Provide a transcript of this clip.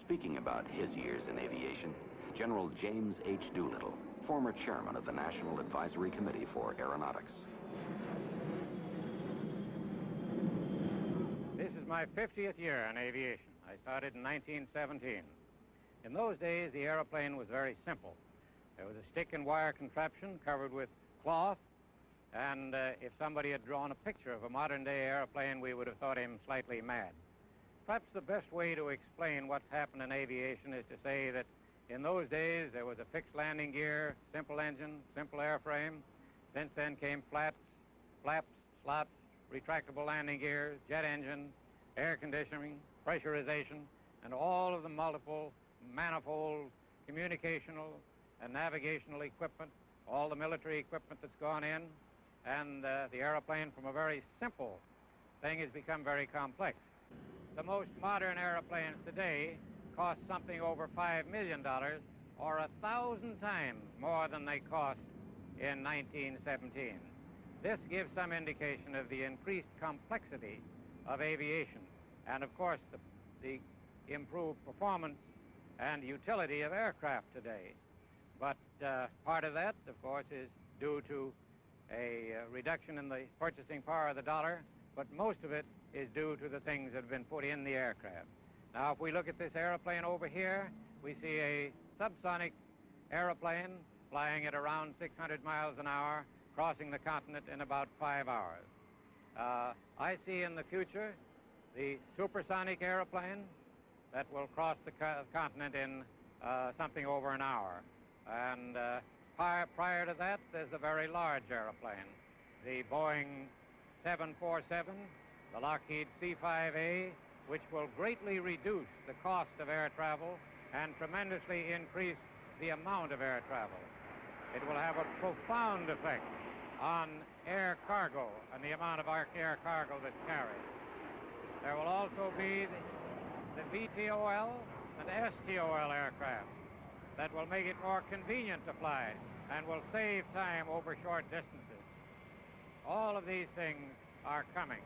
Speaking about his years in aviation, General James H. Doolittle, former chairman of the National Advisory Committee for Aeronautics. This is my 50th year in aviation. I started in 1917. In those days, the airplane was very simple. There was a stick and wire contraption covered with cloth, and if somebody had drawn a picture of a modern-day airplane, we would have thought him slightly mad. Perhaps the best way to explain what's happened in aviation is to say that in those days, there was a fixed landing gear, simple engine, simple airframe. Since then came flaps, slots, retractable landing gears, jet engine, air conditioning, pressurization, and all of the multiple, manifold, communicational and navigational equipment, all the military equipment that's gone in, and the airplane from a very simple thing has become very complex. The most modern airplanes today cost something over $5 million, or 1,000 times more than they cost in 1917. This gives some indication of the increased complexity of aviation and, of course, the improved performance and utility of aircraft today. But part of that, of course, is due to a reduction in the purchasing power of the dollar, but most of it is due to the things that have been put in the aircraft. Now, if we look at this airplane over here, we see a subsonic airplane flying at around 600 miles an hour, crossing the continent in about 5 hours. I see in the future the supersonic airplane that will cross the continent in something over an hour. And prior to that, there's the very large airplane, the Boeing 747, the Lockheed C-5A, which will greatly reduce the cost of air travel and tremendously increase the amount of air travel. It will have a profound effect on air cargo and the amount of air cargo that's carried. There will also be the VTOL and STOL aircraft that will make it more convenient to fly and will save time over short distances. All of these things are coming.